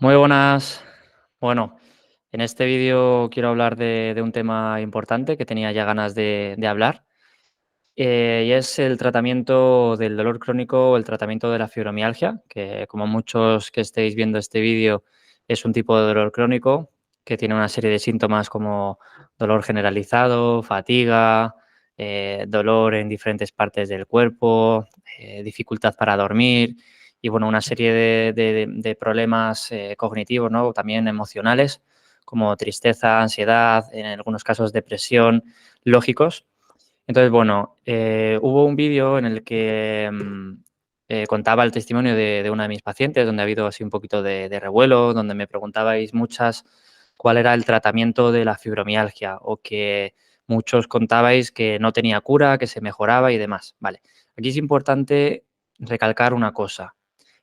Muy buenas. Bueno, en este vídeo quiero hablar de un tema importante que tenía ya ganas de hablar, y es el tratamiento del dolor crónico o el tratamiento de la fibromialgia, que como muchos que estéis viendo este vídeo es un tipo de dolor crónico que tiene una serie de síntomas como dolor generalizado, fatiga, dolor en diferentes partes del cuerpo, dificultad para dormir y bueno, una serie de problemas cognitivos, ¿no? También emocionales, como tristeza, ansiedad, en algunos casos depresión, lógicos. Entonces, bueno, hubo un vídeo en el que contaba el testimonio de una de mis pacientes, donde ha habido así un poquito de revuelo, donde me preguntabais muchas cuál era el tratamiento de la fibromialgia o que muchos contabais que no tenía cura, que se mejoraba y demás. Vale, aquí es importante recalcar una cosa,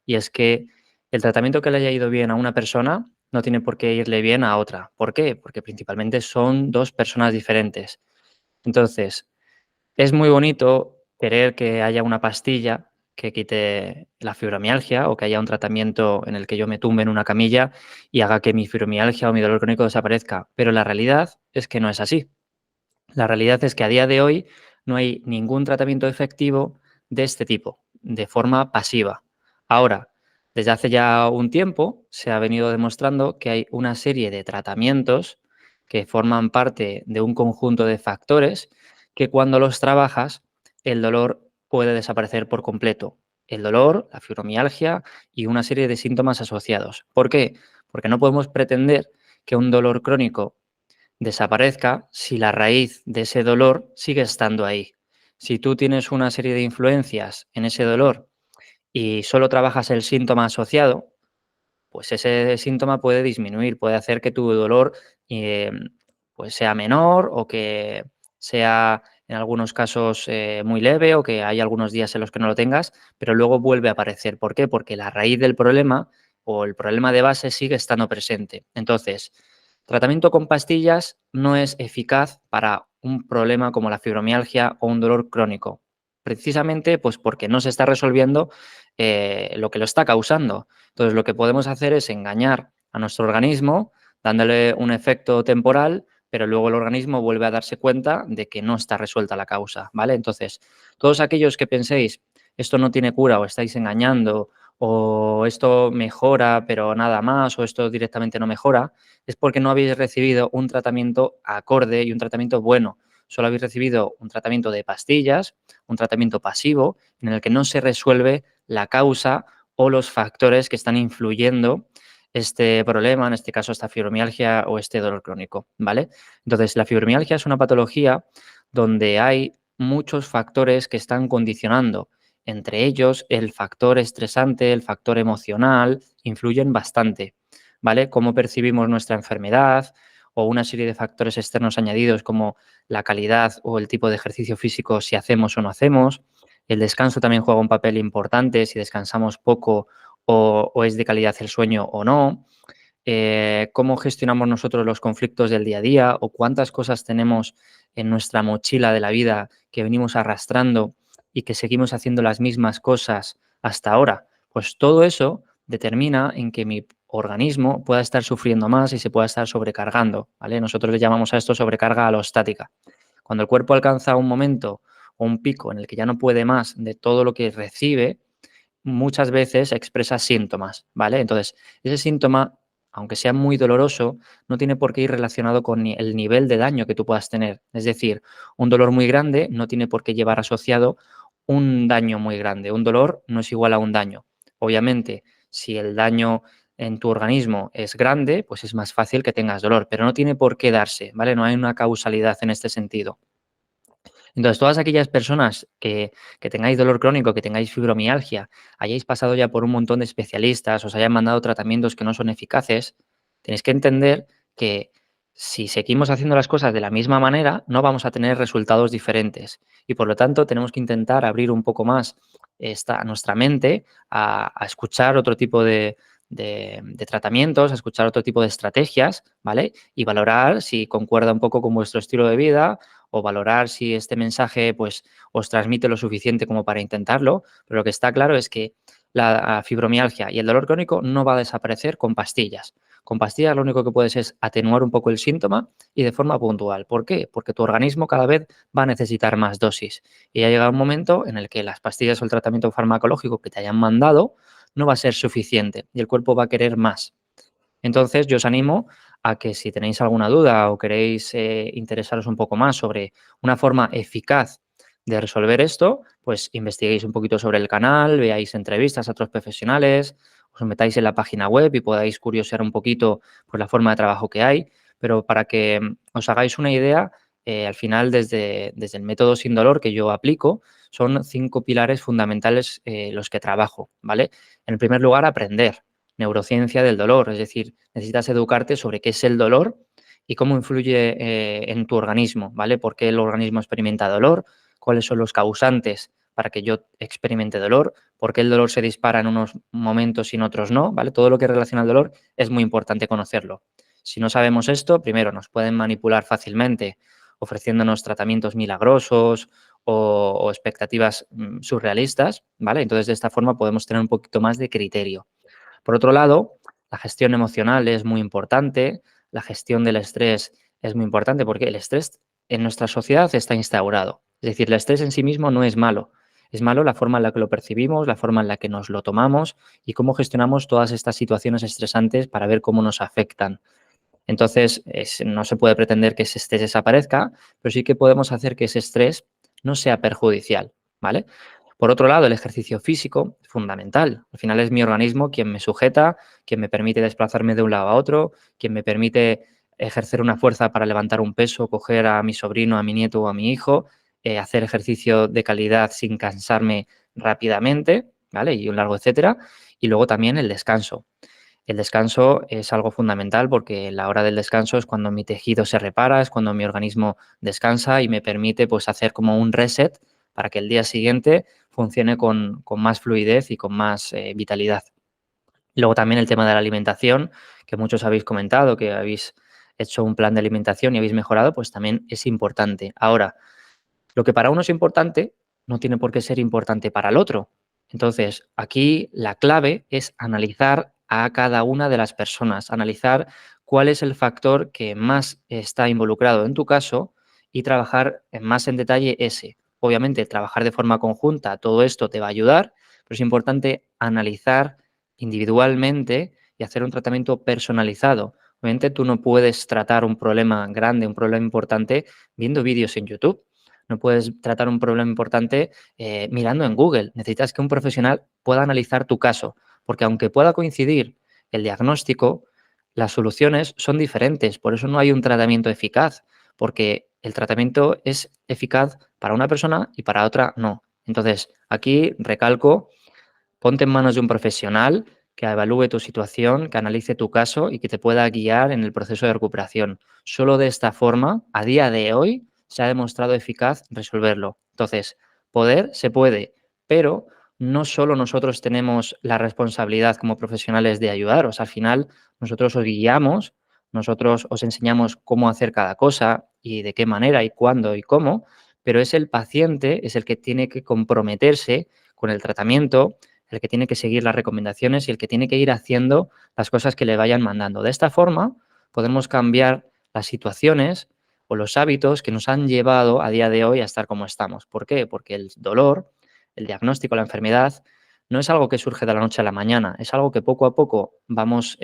y es que el tratamiento que le haya ido bien a una persona no tiene por qué irle bien a otra. ¿Por qué? Porque principalmente son dos personas diferentes. Entonces, es muy bonito querer que haya una pastilla que quite la fibromialgia o que haya un tratamiento en el que yo me tumbe en una camilla y haga que mi fibromialgia o mi dolor crónico desaparezca, pero la realidad es que no es así. La realidad es que a día de hoy no hay ningún tratamiento efectivo de este tipo, de forma pasiva. Ahora, desde hace ya un tiempo se ha venido demostrando que hay una serie de tratamientos que forman parte de un conjunto de factores que cuando los trabajas el dolor puede desaparecer por completo. El dolor, la fibromialgia y una serie de síntomas asociados. ¿Por qué? Porque no podemos pretender que un dolor crónico desaparezca si la raíz de ese dolor sigue estando ahí. Si tú tienes una serie de influencias en ese dolor y solo trabajas el síntoma asociado, pues ese síntoma puede disminuir, puede hacer que tu dolor eh, pues sea menor o que sea en algunos casos muy leve o que hay algunos días en los que no lo tengas, pero luego vuelve a aparecer. ¿Por qué? Porque la raíz del problema o el problema de base sigue estando presente. Entonces, tratamiento con pastillas no es eficaz para un problema como la fibromialgia o un dolor crónico, precisamente pues porque no se está resolviendo lo que lo está causando. Entonces, lo que podemos hacer es engañar a nuestro organismo dándole un efecto temporal, pero luego el organismo vuelve a darse cuenta de que no está resuelta la causa, ¿vale? Entonces, todos aquellos que penséis, esto no tiene cura o estáis engañando o esto mejora pero nada más o esto directamente no mejora, es porque no habéis recibido un tratamiento acorde y un tratamiento bueno. Solo habéis recibido un tratamiento de pastillas, un tratamiento pasivo en el que no se resuelve la causa o los factores que están influyendo este problema, en este caso esta fibromialgia o este dolor crónico, ¿vale? Entonces, la fibromialgia es una patología donde hay muchos factores que están condicionando. Entre ellos, el factor estresante, el factor emocional, influyen bastante, ¿vale? Cómo percibimos nuestra enfermedad o una serie de factores externos añadidos como la calidad o el tipo de ejercicio físico, si hacemos o no hacemos. El descanso también juega un papel importante, si descansamos poco o es de calidad el sueño o no. Cómo gestionamos nosotros los conflictos del día a día o cuántas cosas tenemos en nuestra mochila de la vida que venimos arrastrando y que seguimos haciendo las mismas cosas hasta ahora. Pues todo eso determina en que mi organismo pueda estar sufriendo más y se pueda estar sobrecargando, ¿vale? Nosotros le llamamos a esto sobrecarga alostática. Cuando el cuerpo alcanza un momento o un pico en el que ya no puede más de todo lo que recibe, muchas veces expresa síntomas, ¿vale? Entonces, ese síntoma, aunque sea muy doloroso, no tiene por qué ir relacionado con el nivel de daño que tú puedas tener. Es decir, un dolor muy grande no tiene por qué llevar asociado un daño muy grande. Un dolor no es igual a un daño. Obviamente, si el daño en tu organismo es grande, pues es más fácil que tengas dolor, pero no tiene por qué darse, ¿vale? No hay una causalidad en este sentido. Entonces, todas aquellas personas que tengáis dolor crónico, que tengáis fibromialgia, hayáis pasado ya por un montón de especialistas, os hayan mandado tratamientos que no son eficaces, tenéis que entender que si seguimos haciendo las cosas de la misma manera, no vamos a tener resultados diferentes. Y por lo tanto, tenemos que intentar abrir un poco más nuestra mente a escuchar otro tipo de tratamientos, a escuchar otro tipo de estrategias, ¿vale? Y valorar si concuerda un poco con vuestro estilo de vida o valorar si este mensaje pues os transmite lo suficiente como para intentarlo, pero lo que está claro es que la fibromialgia y el dolor crónico no va a desaparecer con pastillas. Con pastillas lo único que puedes es atenuar un poco el síntoma y de forma puntual. ¿Por qué? Porque tu organismo cada vez va a necesitar más dosis. Y ha llegado un momento en el que las pastillas o el tratamiento farmacológico que te hayan mandado no va a ser suficiente y el cuerpo va a querer más. Entonces, yo os animo a que si tenéis alguna duda o queréis interesaros un poco más sobre una forma eficaz de resolver esto, pues investiguéis un poquito sobre el canal, veáis entrevistas a otros profesionales, os metáis en la página web y podáis curiosear un poquito por la forma de trabajo que hay, pero para que os hagáis una idea, al final desde el método sin dolor que yo aplico, son 5 pilares fundamentales los que trabajo, ¿vale? En primer lugar, aprender neurociencia del dolor, es decir, necesitas educarte sobre qué es el dolor y cómo influye en tu organismo, ¿vale? ¿Por qué el organismo experimenta dolor? ¿Cuáles son los causantes para que yo experimente dolor? ¿Por qué el dolor se dispara en unos momentos y en otros no? ¿Vale? Todo lo que relaciona al dolor es muy importante conocerlo. Si no sabemos esto, primero nos pueden manipular fácilmente ofreciéndonos tratamientos milagrosos o expectativas surrealistas, ¿vale? Entonces, de esta forma podemos tener un poquito más de criterio. Por otro lado, la gestión emocional es muy importante, la gestión del estrés es muy importante porque el estrés en nuestra sociedad está instaurado. Es decir, el estrés en sí mismo no es malo. Es malo la forma en la que lo percibimos, la forma en la que nos lo tomamos y cómo gestionamos todas estas situaciones estresantes para ver cómo nos afectan. Entonces, no se puede pretender que ese estrés desaparezca, pero sí que podemos hacer que ese estrés no sea perjudicial, ¿vale? Por otro lado, el ejercicio físico, fundamental. Al final es mi organismo quien me sujeta, quien me permite desplazarme de un lado a otro, quien me permite ejercer una fuerza para levantar un peso, coger a mi sobrino, a mi nieto o a mi hijo, hacer ejercicio de calidad sin cansarme rápidamente, ¿vale? Y un largo etcétera. Y luego también el descanso. El descanso es algo fundamental porque la hora del descanso es cuando mi tejido se repara, es cuando mi organismo descansa y me permite pues hacer como un reset para que el día siguiente funcione con más fluidez y con más vitalidad. Luego también el tema de la alimentación, que muchos habéis comentado, que habéis hecho un plan de alimentación y habéis mejorado, pues también es importante. Ahora, lo que para uno es importante no tiene por qué ser importante para el otro. Entonces, aquí la clave es analizar a cada una de las personas, analizar cuál es el factor que más está involucrado en tu caso y trabajar más en detalle ese. Obviamente, trabajar de forma conjunta, todo esto te va a ayudar, pero es importante analizar individualmente y hacer un tratamiento personalizado. Obviamente, tú no puedes tratar un problema grande, un problema importante, viendo vídeos en YouTube. No puedes tratar un problema importante mirando en Google. Necesitas que un profesional pueda analizar tu caso, porque aunque pueda coincidir el diagnóstico, las soluciones son diferentes. Por eso no hay un tratamiento eficaz, porque el tratamiento es eficaz para una persona y para otra no. Entonces, aquí recalco, ponte en manos de un profesional que evalúe tu situación, que analice tu caso y que te pueda guiar en el proceso de recuperación. Solo de esta forma, a día de hoy, se ha demostrado eficaz resolverlo. Entonces, poder se puede, pero no solo nosotros tenemos la responsabilidad como profesionales de ayudaros. Al final, nosotros os guiamos, nosotros os enseñamos cómo hacer cada cosa y de qué manera y cuándo y cómo, pero es el paciente, es el que tiene que comprometerse con el tratamiento, el que tiene que seguir las recomendaciones y el que tiene que ir haciendo las cosas que le vayan mandando. De esta forma, podemos cambiar las situaciones o los hábitos que nos han llevado a día de hoy a estar como estamos. ¿Por qué? Porque el dolor, el diagnóstico, la enfermedad, no es algo que surge de la noche a la mañana, es algo que poco a poco vamos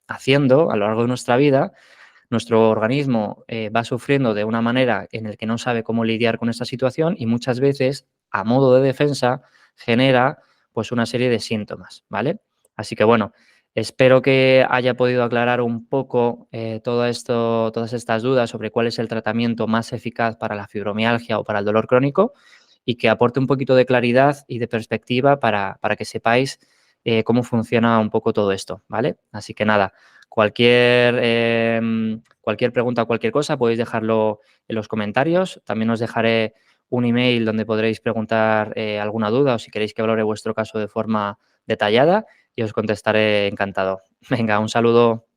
haciendo a lo largo de nuestra vida. Nuestro organismo va sufriendo de una manera en la que no sabe cómo lidiar con esta situación y muchas veces, a modo de defensa, genera pues una serie de síntomas, ¿vale? Así que bueno, espero que haya podido aclarar un poco todo esto, todas estas dudas sobre cuál es el tratamiento más eficaz para la fibromialgia o para el dolor crónico y que aporte un poquito de claridad y de perspectiva para que sepáis cómo funciona un poco todo esto, ¿vale? Así que nada, cualquier pregunta o cualquier cosa podéis dejarlo en los comentarios. También os dejaré un email donde podréis preguntar alguna duda o si queréis que valore vuestro caso de forma detallada y os contestaré encantado. Venga, un saludo.